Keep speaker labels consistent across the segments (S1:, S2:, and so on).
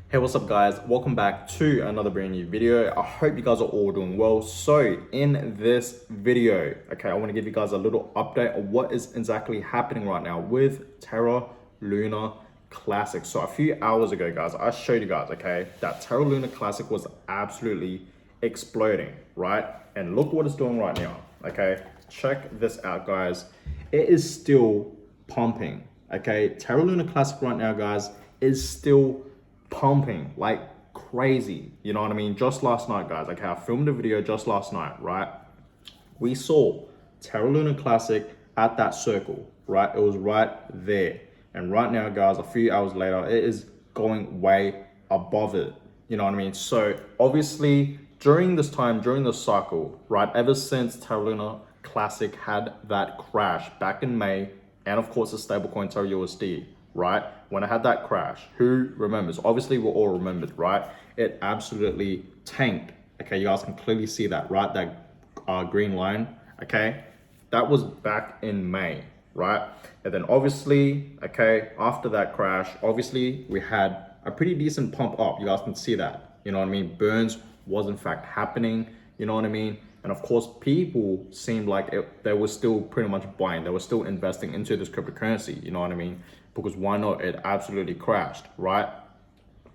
S1: Hey, what's up guys? Welcome back to another brand new video. I hope you guys are all doing well. So in this video, I want to give you guys a little update on what is exactly happening right now with Terra Luna Classic. So a few hours ago, guys, I showed you guys, that Terra Luna Classic was absolutely exploding, right? And look what it's doing right now, Check this out, guys. It is still pumping, Terra Luna Classic right now, guys, is still pumping like crazy. You know what I mean? Just last night, guys. I filmed a video just last night, right? We saw Terra Luna Classic at that circle, right? It was right there. And right now, guys, a few hours later, it is going way above it. You know what I mean? So obviously, during this time, during the cycle, right? Ever since Terra Luna Classic had that crash back in May, and of course the stablecoin Terra USD, right? When I had that crash, who remembers? Obviously, we all remembered, right? It absolutely tanked. You guys can clearly see that, right? That green line, That was back in May, right? And then obviously, after that crash, obviously we had a pretty decent pump up. You guys can see that, you know what I mean? Burns was in fact happening, you know what I mean? And of course, people seemed like they were still pretty much buying. They were still investing into this cryptocurrency, you know what I mean? Because why not? It absolutely crashed, right?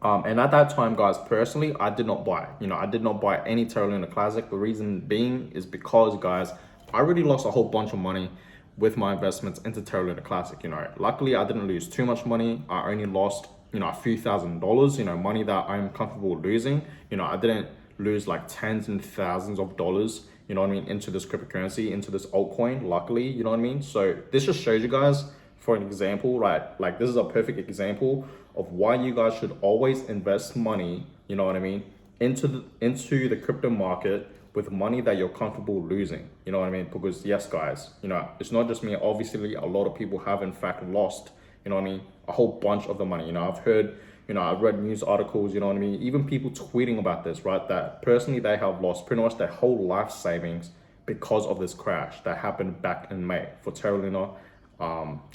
S1: And at that time, guys, personally, I did not buy. I did not buy any Terra Luna Classic. The reason being is because, guys, I already lost a whole bunch of money with my investments into Terra Luna Classic. Luckily, I didn't lose too much money. I only lost, a few $1,000s, money that I'm comfortable losing. I didn't lose like tens and thousands of dollars, you know what I mean, into this cryptocurrency, into this altcoin, luckily, you know what I mean? So this just shows you guys, for an example, right? Like this is a perfect example of why you guys should always invest money, you know what I mean, into the crypto market with money that you're comfortable losing, you know what I mean? Because yes, guys, it's not just me. Obviously, a lot of people have in fact lost, you know what I mean, a whole bunch of the money. I've heard, I've read news articles, you know what I mean? Even people tweeting about this, right? That personally they have lost pretty much their whole life savings because of this crash that happened back in May for Terra Luna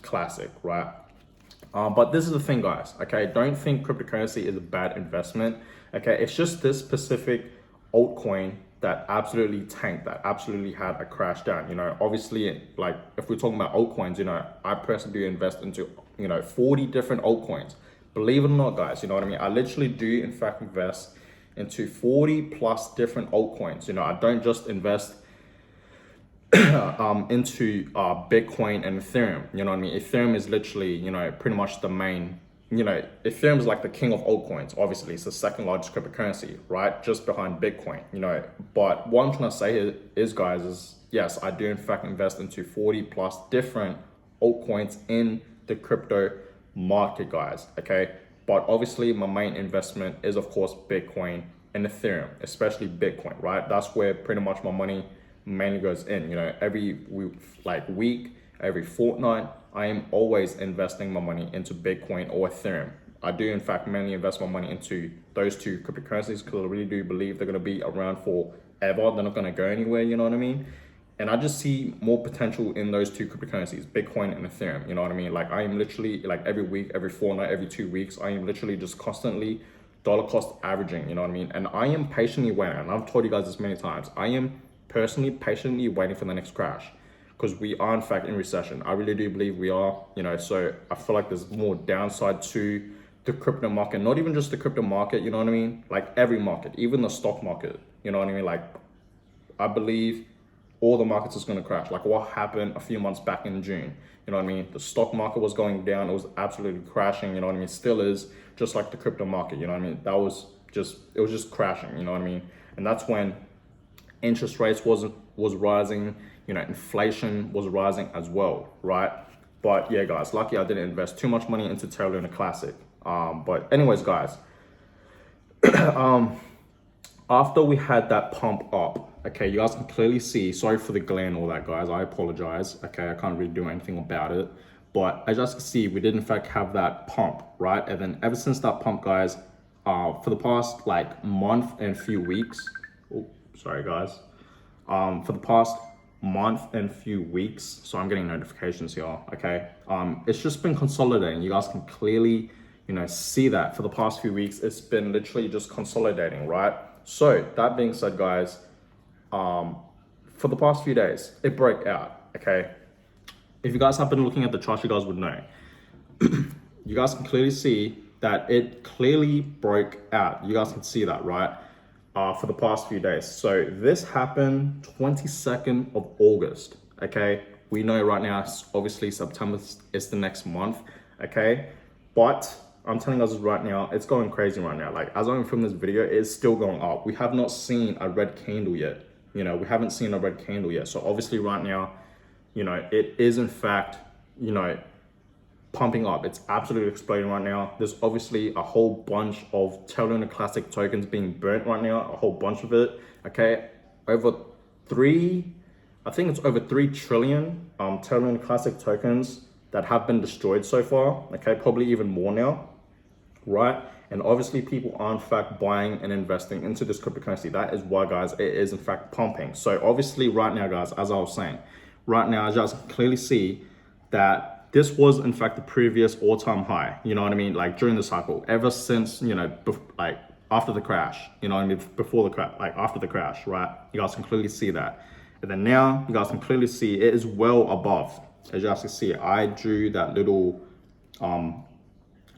S1: Classic, right? But this is the thing, guys, Don't think cryptocurrency is a bad investment, It's just this specific altcoin that absolutely tanked, that absolutely had a crash down. Obviously, like if we're talking about altcoins, I personally do invest into, 40 different altcoins. Believe it or not, guys, you know what I mean? I literally do, in fact, invest into 40 plus different altcoins. I don't just invest into Bitcoin and Ethereum. You know what I mean? Ethereum is literally, pretty much the main, Ethereum is like the king of altcoins. Obviously, it's the second largest cryptocurrency, right? Just behind Bitcoin, But what I'm trying to say is, guys, is yes, I do in fact invest into 40 plus different altcoins in the crypto market, guys, But obviously my main investment is of course Bitcoin and Ethereum, especially Bitcoin, right? That's where pretty much my money mainly goes in. Every week, every fortnight, I am always investing my money into Bitcoin or Ethereum. I do in fact mainly invest my money into those two cryptocurrencies because I really do believe they're going to be around forever. They're not going to go anywhere, you know what I mean? And I just see more potential in those two cryptocurrencies, Bitcoin and Ethereum, you know what I mean? Like I am literally, like every week, every fortnight, every 2 weeks, I am literally just constantly dollar cost averaging, you know what I mean? And I am patiently waiting, and I've told you guys this many times, I am personally patiently waiting for the next crash because we are in fact in recession. I really do believe we are, so I feel like there's more downside to the crypto market, not even just the crypto market, you know what I mean? Like every market, even the stock market, you know what I mean? Like I believe all the markets is going to crash. Like what happened a few months back in June, you know what I mean? The stock market was going down. It was absolutely crashing, you know what I mean? Still is, just like the crypto market, you know what I mean? It was just crashing, you know what I mean? And that's when interest rates was rising, inflation was rising as well, right? But yeah, guys, lucky I didn't invest too much money into Terra Luna Classic. But anyways, guys, after we had that pump up, you guys can clearly see, sorry for the glare and all that, guys, I apologize, I can't really do anything about it, but as you guys can see, we did in fact have that pump, right? And then ever since that pump, guys, for the past like month and few weeks, sorry guys, for the past month and few weeks, so I'm getting notifications here, it's just been consolidating. You guys can clearly, see that for the past few weeks, it's been literally just consolidating, right? So that being said, guys, for the past few days, it broke out, okay? If you guys have been looking at the chart, you guys would know. You guys can clearly see that it clearly broke out. You guys can see that, right? For the past few days. So this happened 22nd of August, okay? We know right now, obviously September is the next month, okay? But I'm telling you guys right now, it's going crazy right now. Like, as I'm filming this video, it's still going up. We have not seen a red candle yet. We haven't seen a red candle yet. So obviously right now, it is in fact, pumping up. It's absolutely exploding right now. There's obviously a whole bunch of Terra Classic tokens being burnt right now, a whole bunch of it, okay? I think it's over 3 trillion Terra Classic tokens that have been destroyed so far, okay? Probably even more now, right? And obviously people are in fact buying and investing into this cryptocurrency. That is why, guys, it is in fact pumping. So obviously right now, guys, as I was saying, right now, as you guys can clearly see that this was in fact the previous all-time high, like during the cycle, ever since, like after the crash, before the crash, like after the crash, right? You guys can clearly see that. And then now you guys can clearly see it is well above. As you guys can see, I drew that little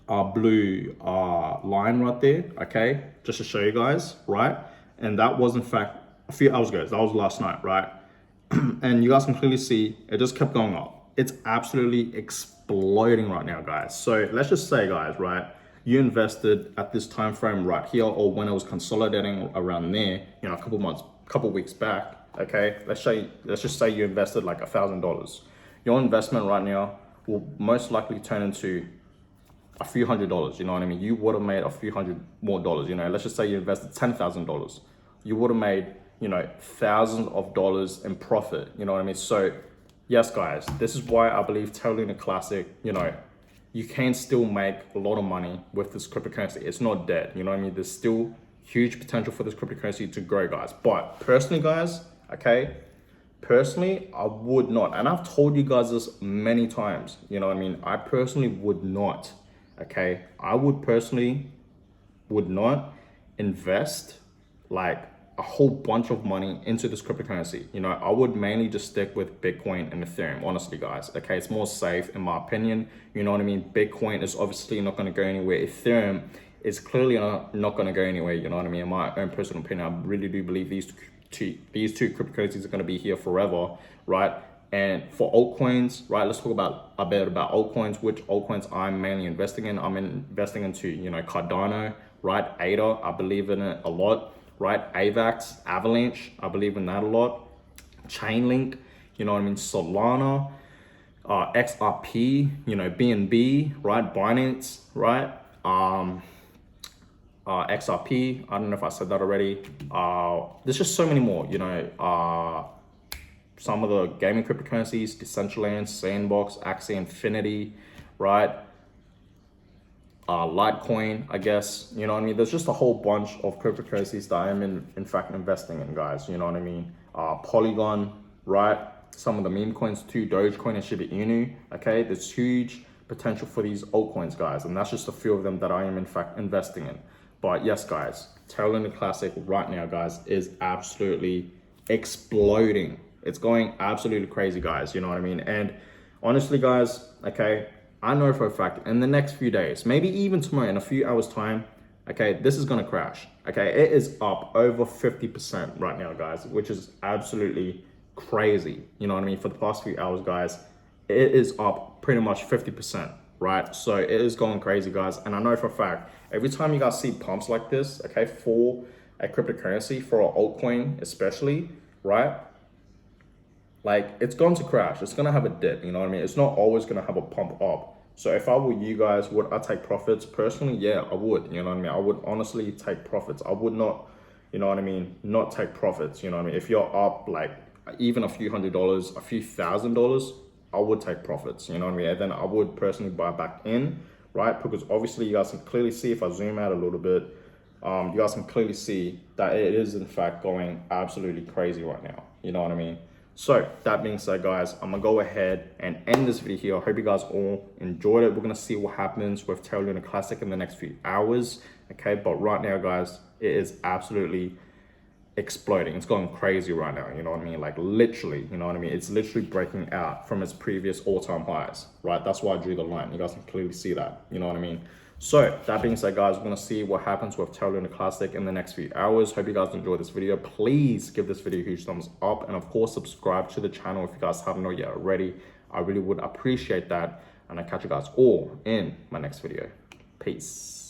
S1: blue line right there, okay? Just to show you guys, right? And that was in fact a few hours ago. That was last night, right? And you guys can clearly see it just kept going up. It's absolutely exploding right now, guys. So let's just say, guys, right, you invested at this time frame right here, or when it was consolidating around there, a couple weeks back, okay? Let's just say you invested like $1,000. Your investment right now will most likely turn into a few $100s, You would have made a few $100 more dollars, Let's just say you invested $10,000. You would have made, thousands of dollars in profit, So yes, guys, this is why I believe Terra Classic, you can still make a lot of money with this cryptocurrency. It's not dead, There's still huge potential for this cryptocurrency to grow, guys. But personally, guys, okay, I would not, and I've told you guys this many times, I personally would not, okay? I would not invest like a whole bunch of money into this cryptocurrency. I would mainly just stick with Bitcoin and Ethereum, honestly, guys. Okay, it's more safe in my opinion. Bitcoin is obviously not going to go anywhere. Ethereum is clearly not going to go anywhere. In my own personal opinion, I really do believe these two cryptocurrencies are going to be here forever, right? And for altcoins, right, let's talk a bit about altcoins. Which altcoins I'm mainly investing in. I'm investing into, Cardano, right? ADA, I believe in it a lot. Right, AVAX, Avalanche, I believe in that a lot. Chainlink, Solana, XRP, BNB, right, Binance, right, XRP, I don't know if I said that already. There's just so many more, some of the gaming cryptocurrencies, Decentraland, Sandbox, Axie Infinity, right, Litecoin, I guess, There's just a whole bunch of cryptocurrencies that I'm in fact investing in, guys, Polygon, right? Some of the meme coins too, Dogecoin and Shiba Inu, okay? There's huge potential for these altcoins, guys, and that's just a few of them that I am in fact investing in. But yes, guys, Terra Classic right now, guys, is absolutely exploding. It's going absolutely crazy, guys, And honestly, guys, okay, I know for a fact in the next few days, maybe even tomorrow in a few hours time, okay, this is gonna crash. Okay, it is up over 50% right now, guys, which is absolutely crazy. For the past few hours, guys, it is up pretty much 50%, right? So it is going crazy, guys. And I know for a fact, every time you guys see pumps like this, okay, for a cryptocurrency, for an altcoin especially, right? Like, it's going to crash. It's going to have a dip, It's not always going to have a pump up. So if I were you guys, would I take profits? Personally, yeah, I would, I would honestly take profits. I would not, not take profits, If you're up like even a few $100s, a few $1,000s, I would take profits, And then I would personally buy back in, right? Because obviously you guys can clearly see, if I zoom out a little bit, you guys can clearly see that it is in fact going absolutely crazy right now. So that being said, guys, I'm gonna go ahead and end this video here. I hope you guys all enjoyed it. We're gonna see what happens with Terra Classic in the next few hours. Okay, but right now, guys, it is absolutely exploding. It's going crazy right now, you know what I mean? Like literally, you know what I mean? It's literally breaking out from its previous all-time highs, right? That's why I drew the line. You guys can clearly see that, you know what I mean? So that being said, guys, we're gonna see what happens with Terra Classic in the next few hours. Hope you guys enjoyed this video. Please give this video a huge thumbs up, and of course subscribe to the channel if you guys haven't yet already. I really would appreciate that, and I'll catch you guys all in my next video. Peace.